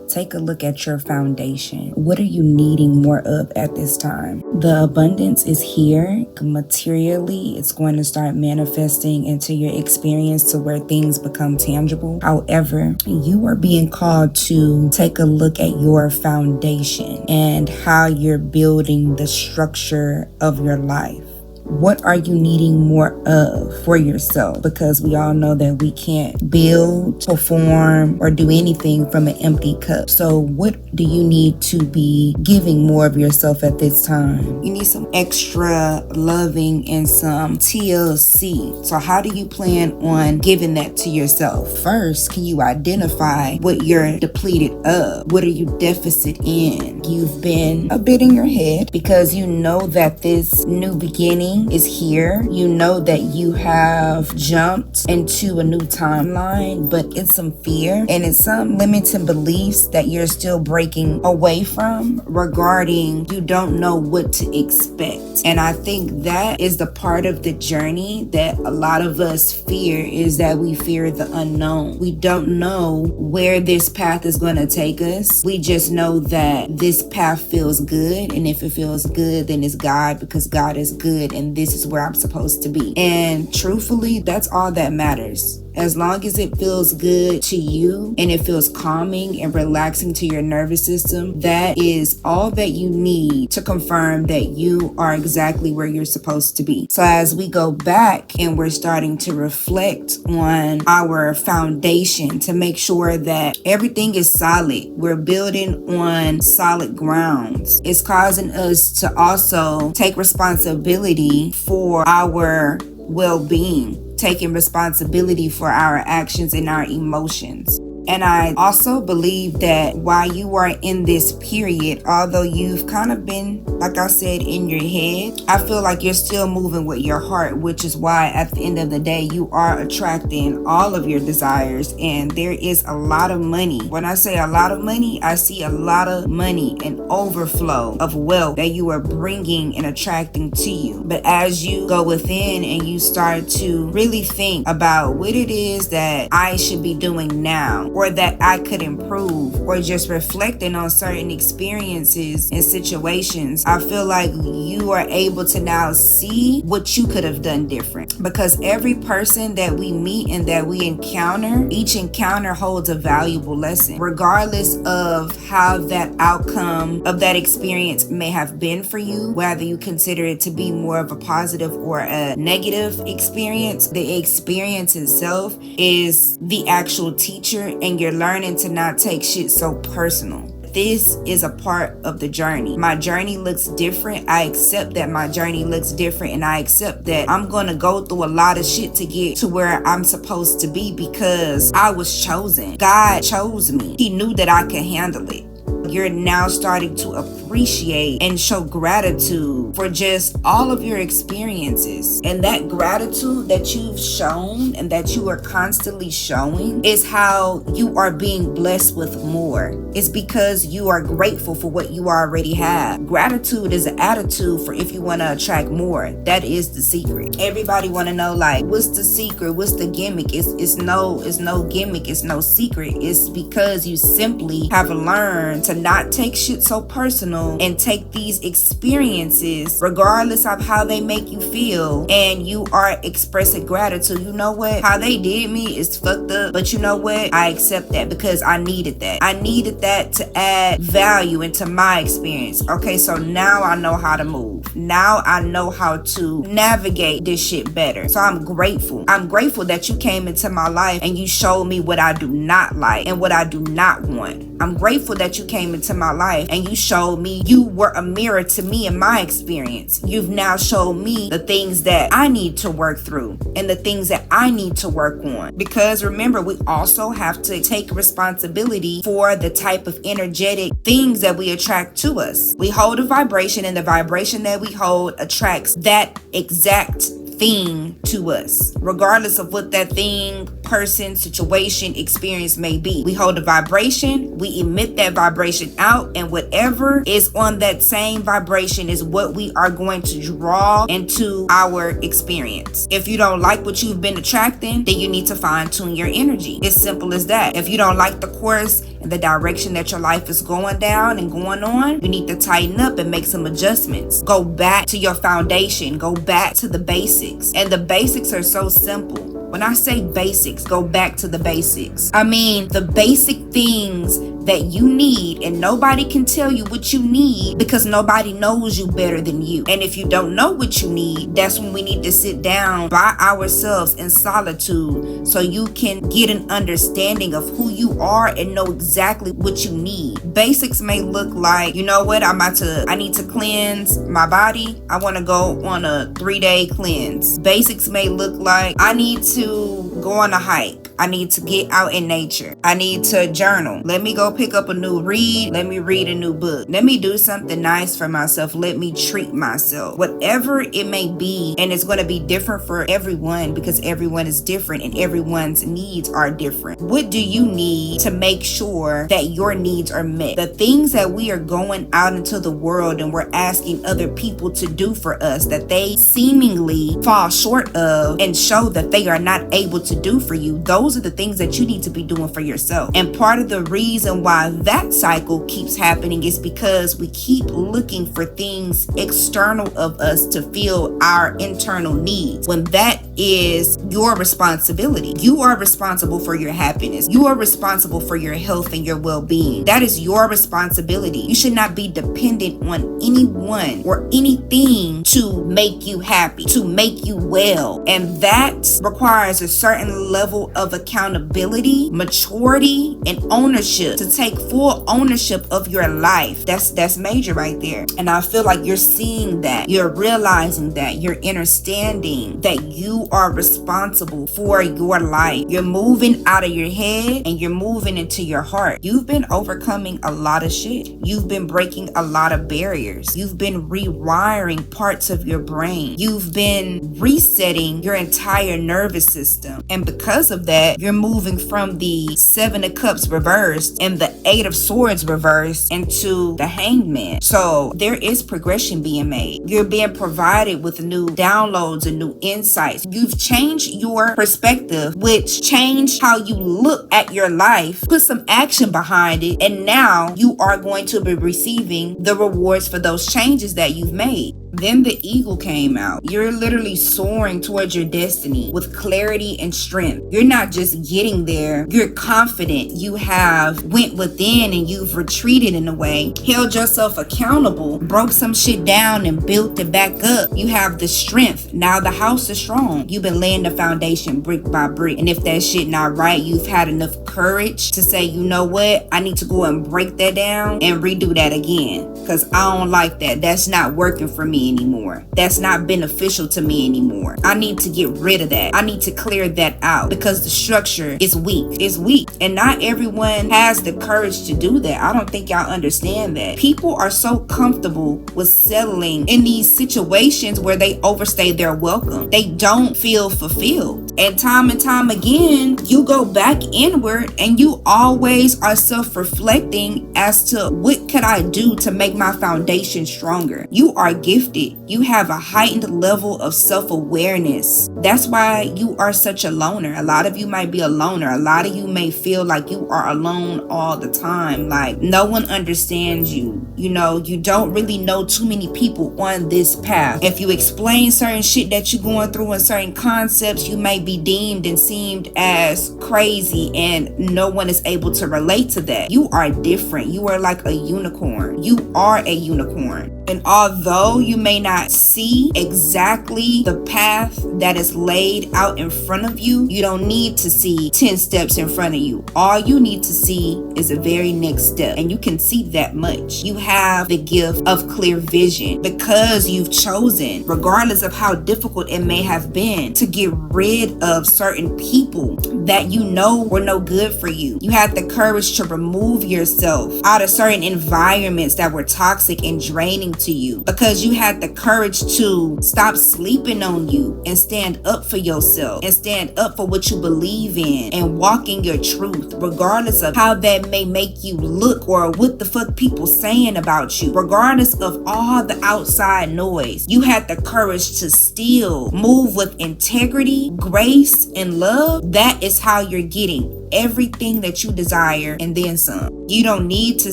Take a look at your foundation. What are you needing more of at this time? The abundance is here. Materially, it's going to start manifesting into your experience to where things become tangible. However, you are being called to take a look at your foundation and how you're building the structure of your life. What are you needing more of for yourself? Because we all know that we can't build, perform, or do anything from an empty cup. So what do you need to be giving more of yourself at this time? You need some extra loving and some TLC. So how do you plan on giving that to yourself? First, can you identify what you're depleted of? What are you deficit in? You've been a bit in your head because you know that this new beginning is here. You know that you have jumped into a new timeline, but it's some fear and it's some limiting beliefs that you're still breaking away from regarding you don't know what to expect. And I think that is the part of the journey that a lot of us fear, is that we fear the unknown. We don't know where this path is going to take us. We just know that this path feels good, and if it feels good, then it's God, because God is good and this is where I'm supposed to be. And truthfully, that's all that matters. As long as it feels good to you and it feels calming and relaxing to your nervous system, that is all that you need to confirm that you are exactly where you're supposed to be. So as we go back and we're starting to reflect on our foundation to make sure that everything is solid, we're building on solid grounds. It's causing us to also take responsibility for our well-being, taking responsibility for our actions and our emotions. And I also believe that while you are in this period, although you've kind of been, like I said, in your head, I feel like you're still moving with your heart, which is why at the end of the day, you are attracting all of your desires. And there is a lot of money. When I say a lot of money, I see a lot of money and overflow of wealth that you are bringing and attracting to you. But as you go within and you start to really think about what it is that I should be doing now, or that I could improve, or just reflecting on certain experiences and situations, I feel like you are able to now see what you could have done different. Because every person that we meet and that we encounter, each encounter holds a valuable lesson, regardless of how that outcome of that experience may have been for you, whether you consider it to be more of a positive or a negative experience. The experience itself is the actual teacher, and you're learning to not take shit so personal. This is a part of the journey. My journey looks different. I accept that my journey looks different, and I accept that I'm going to go through a lot of shit to get to where I'm supposed to be, because I was chosen. God chose me. He knew that I could handle it. You're now starting to appreciate and show gratitude for just all of your experiences. And that gratitude that you've shown and that you are constantly showing is how you are being blessed with more. It's because you are grateful for what you already have. Gratitude is an attitude for if you want to attract more. That is the secret. Everybody want to know, like, what's the secret? What's the gimmick? It's no gimmick. It's no secret. It's because you simply have learned to not take shit so personal and take these experiences, regardless of how they make you feel, and you are expressing gratitude. You know what? How they did me is fucked up, but you know what? I accept that because I needed that. I needed that to add value into my experience. Okay, so now I know how to move. Now I know how to navigate this shit better. So I'm grateful. I'm grateful that you came into my life and you showed me what I do not like and what I do not want. I'm grateful that you came into my life and you showed me, you were a mirror to me in my experience. You've now showed me the things that I need to work through and the things that I need to work on. Because remember, we also have to take responsibility for the type of energetic things that we attract to us. We hold a vibration, and the vibration that we hold attracts that exact thing to us, regardless of what that thing person, situation, experience may be. We hold a vibration, we emit that vibration out, and whatever is on that same vibration is what we are going to draw into our experience. If you don't like what you've been attracting, then you need to fine tune your energy. It's simple as that. If you don't like the course and the direction that your life is going down and going on, you need to tighten up and make some adjustments. Go back to your foundation. Go back to the basics. And the basics are so simple. When I say basics, go back to the basics. I mean, the basic things that you need, and nobody can tell you what you need because nobody knows you better than you. And if you don't know what you need, that's when we need to sit down by ourselves in solitude so you can get an understanding of who you are and know exactly what you need. Basics may look like, you know what, I need to cleanse my body. I want to go on a 3-day cleanse. Basics may look like, I need to go on a hike. I need to get out in nature. I need to journal. Let me go pick up a new read. Let me read a new book. Let me do something nice for myself. Let me treat myself. Whatever it may be, and it's going to be different for everyone because everyone is different and everyone's needs are different. What do you need to make sure that your needs are met? The things that we are going out into the world and we're asking other people to do for us that they seemingly fall short of and show that they are not able to do for you, those are the things that you need to be doing for yourself. And part of the reason why that cycle keeps happening is because we keep looking for things external of us to fill our internal needs, when that is your responsibility. You are responsible for your happiness. You are responsible for your health and your well-being. That is your responsibility. You should not be dependent on anyone or anything to make you happy, to make you well. And that requires a certain level of accountability, maturity, and ownership to take full ownership of your life. That's major right there. And I feel like you're seeing that, you're realizing that, you're understanding that you are responsible for your life. You're moving out of your head and you're moving into your heart. You've been overcoming a lot of shit. You've been breaking a lot of barriers. You've been rewiring parts of your brain. You've been resetting your entire nervous system. And because of that, you're moving from the 7 of Cups reversed and the 8 of Swords reversed into the Hangman. So there is progression being made. You're being provided with new downloads and new insights. You've changed your perspective, which changed how you look at your life, put some action behind it, and now you are going to be receiving the rewards for those changes that you've made. Then the eagle came out. You're literally soaring towards your destiny with clarity and strength. You're not just getting there, you're confident. You have went within and you've retreated in a way, held yourself accountable, broke some shit down and built it back up. You have the strength. Now the house is strong. You've been laying the foundation brick by brick. And if that shit not right, you've had enough courage to say, you know what, I need to go and break that down and redo that again. Because I don't like that. That's not working for me anymore. That's not beneficial to me anymore. I need to get rid of that. I need to clear that out because the structure is weak. It's weak. And not everyone has the courage to do that. I don't think y'all understand that. People are so comfortable with settling in these situations where they overstay their welcome. They don't feel fulfilled. And time again, you go back inward and you always are self-reflecting as to what could I do to make my foundation stronger. You are gifted. You have a heightened level of self-awareness. That's why you are such a loner. A lot of you might be a loner. A lot of you may feel like you are alone all the time. Like no one understands you. You know, you don't really know too many people on this path. If you explain certain shit that you're going through and certain concepts, you may be deemed and seemed as crazy and no one is able to relate to that. You are different. You are like a unicorn. You are a unicorn. And although you may not see exactly the path that is laid out in front of you, you don't need to see 10 steps in front of you. All you need to see is the very next step. And you can see that much. You have the gift of clear vision because you've chosen, regardless of how difficult it may have been, to get rid of certain people that you know were no good for you. You had the courage to remove yourself out of certain environments that were toxic and draining to you because you had the courage to stop sleeping on you and stand stand up for yourself and stand up for what you believe in and walk in your truth, regardless of how that may make you look or what the fuck people saying about you. Regardless of all the outside noise, you had the courage to still move with integrity, grace, and love. That is how you're getting everything that you desire and then some. You don't need to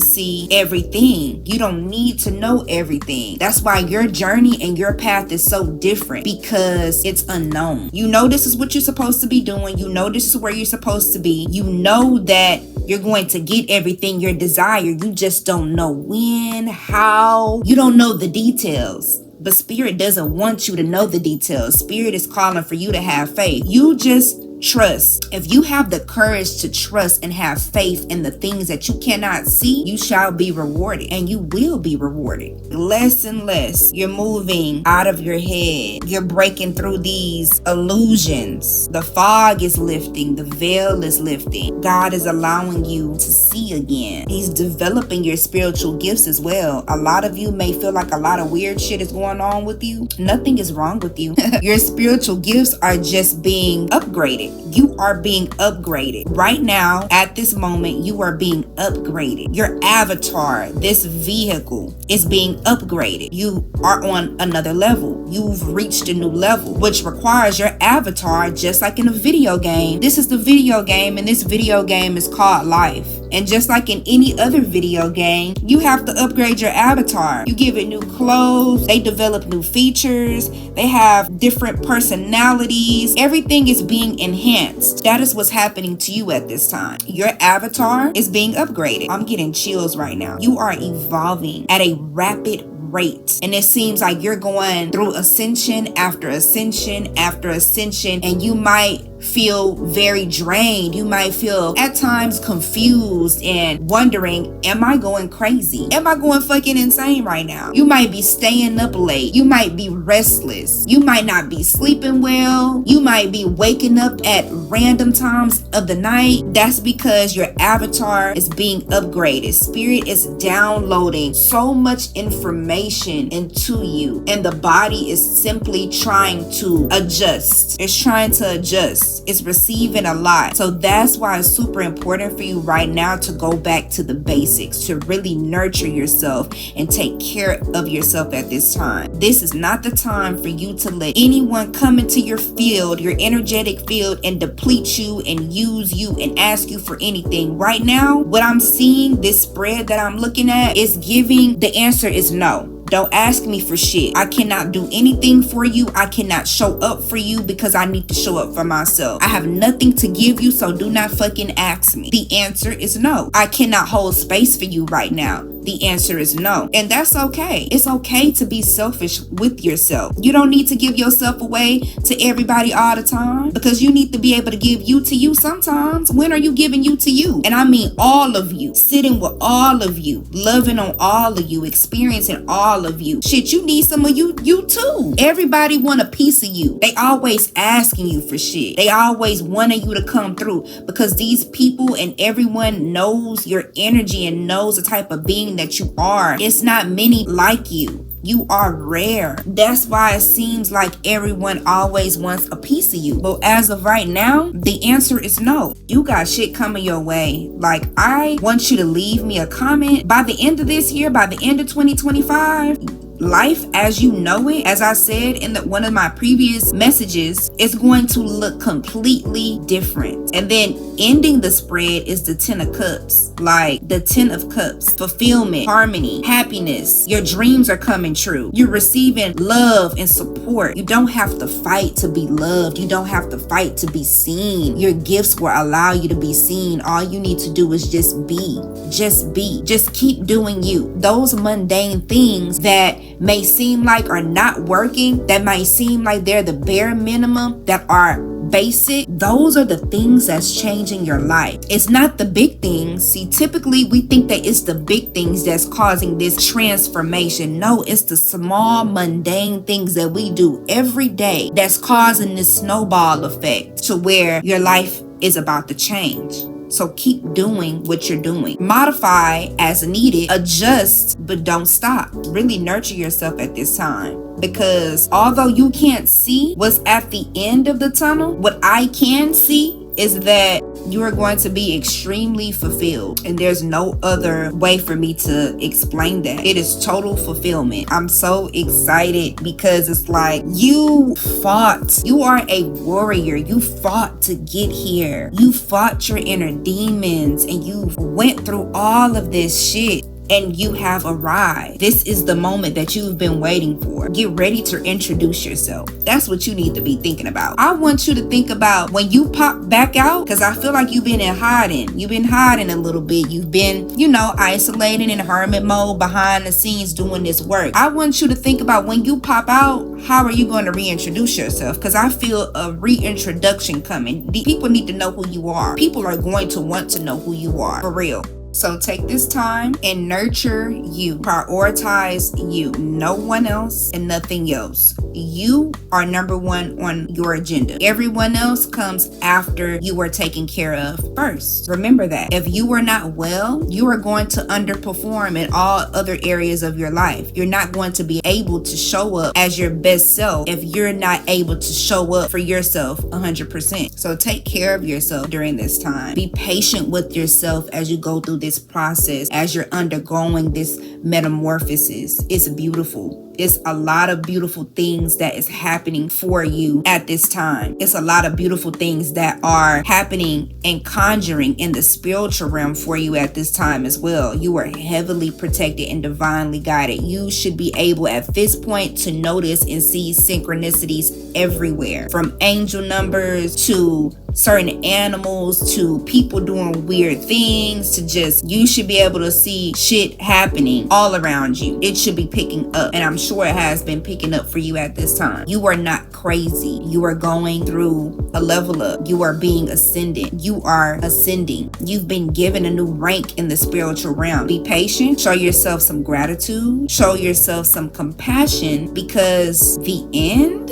see everything. You don't need to know everything. That's why your journey and your path is so different, because it's unknown. You know this is what you're supposed to be doing. You know this is where you're supposed to be. You know that you're going to get everything you desire. You just don't know when, how. You don't know the details. But Spirit doesn't want you to know the details. Spirit is calling for you to have faith. You just trust. If you have the courage to trust and have faith in the things that you cannot see, you shall be rewarded, and you will be rewarded. Less and less, you're moving out of your head. You're breaking through these illusions. The fog is lifting. The veil is lifting. God is allowing you to see again. He's developing your spiritual gifts as well. A lot of you may feel like a lot of weird shit is going on with you. Nothing is wrong with you. Your spiritual gifts are just being upgraded. You are being upgraded. Right now, at this moment, you are being upgraded. Your avatar, this vehicle, is being upgraded. You are on another level. You've reached a new level, which requires your avatar, just like in a video game. This is the video game, and this video game is called life. And just like in any other video game, you have to upgrade your avatar. You give it new clothes. They develop new features. They have different personalities. Everything is being enhanced. That is what's happening to you at this time. Your avatar is being upgraded. I'm getting chills right now. You are evolving at a rapid rate, and it seems like you're going through ascension after ascension after ascension, and you might feel very drained. You might feel at times confused and wondering, am I going crazy? Am I going fucking insane right now? You might be staying up late. You might be restless. You might not be sleeping well. You might be waking up at random times of the night. That's because your avatar is being upgraded. Spirit is downloading so much information into you, and the body is simply trying to adjust. It's trying to adjust. It's receiving a lot. So that's why it's super important for you right now to go back to the basics, to really nurture yourself and take care of yourself at this time. This is not the time for you to let anyone come into your field, your energetic field, and deplete you and use you and ask you for anything. Right now, what I'm seeing, this spread that I'm looking at, is giving the answer is no. Don't ask me for shit. I cannot do anything for you. I cannot show up for you because I need to show up for myself. I have nothing to give you, so do not fucking ask me. The answer is no. I cannot hold space for you right now. The answer is no. And that's okay. It's okay to be selfish with yourself. You don't need to give yourself away to everybody all the time, because you need to be able to give you to you sometimes. When are you giving you to you? And I mean all of you. Sitting with all of you. Loving on all of you. Experiencing all of you. Shit, you need some of you too. Everybody want a piece of you. They always asking you for shit. They always wanting you to come through, because these people and everyone knows your energy and knows the type of being that you are. It's not many like you. You are rare. That's why it seems like everyone always wants a piece of you. But as of right now, the answer is no. You got shit coming your way. Like, I want you to leave me a comment. By the end of this year, by the end of 2025, life as you know it, as I said in one of my previous messages, is going to look completely different. And then ending the spread is the 10 of cups. Like the 10 of cups. Fulfillment, harmony, happiness. Your dreams are coming true. You're receiving love and support. You don't have to fight to be loved. You don't have to fight to be seen. Your gifts will allow you to be seen. All you need to do is just be. Just be. Just keep doing you. Those mundane things that may seem like are not working, that might seem like they're the bare minimum, that are basic, those are the things that's changing your life. It's not the big things. See, typically we think that it's the big things that's causing this transformation. No, it's the small, mundane things that we do every day that's causing this snowball effect to where your life is about to change. So keep doing what you're doing. Modify as needed, adjust, but don't stop. Really nurture yourself at this time. because although you can't see what's at the end of the tunnel, what I can see is that you are going to be extremely fulfilled, and there's no other way for me to explain that. It is total fulfillment. I'm so excited because it's like you fought. You are a warrior. You fought to get here. You fought your inner demons, and you went through all of this shit, and you have arrived. This is the moment that you've been waiting for. Get ready to introduce yourself. That's what you need to be thinking about. I want you to think about when you pop back out, because I feel like you've been in hiding. You've been hiding a little bit. You've been, isolated in hermit mode behind the scenes doing this work. I want you to think about when you pop out, how are you going to reintroduce yourself? Because I feel a reintroduction coming. The people need to know who you are. People are going to want to know who you are, for real. So take this time and nurture you. Prioritize you. No one else and nothing else. You are number one on your agenda. Everyone else comes after you are taken care of first. Remember that. If you are not well, you are going to underperform in all other areas of your life. You're not going to be able to show up as your best self if you're not able to show up for yourself 100%. So take care of yourself during this time. Be patient with yourself as you go through this process, as you're undergoing this metamorphosis. It's beautiful. It's a lot of beautiful things that is happening for you at this time. It's a lot of beautiful things that are happening and conjuring in the spiritual realm for you at this time as well. You are heavily protected and divinely guided. You should be able at this point to notice and see synchronicities everywhere, from angel numbers to certain animals to people doing weird things to just, you should be able to see shit happening all around you. It should be picking up, and I'm sure it has been picking up for you at this time. You are not crazy. You are going through a level up. You are being ascendant. You are ascending. You've been given a new rank in the spiritual realm. Be patient. Show yourself some gratitude. Show yourself some compassion, because the end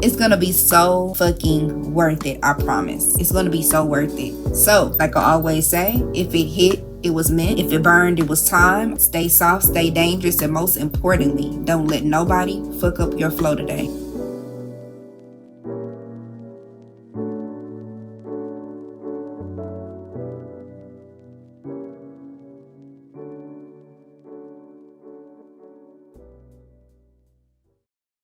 it's gonna be so fucking worth it. I promise. It's gonna be so worth it. So, like I always say, if it hit, it was meant. If it burned, it was time. Stay soft, stay dangerous, and most importantly, don't let nobody fuck up your flow today.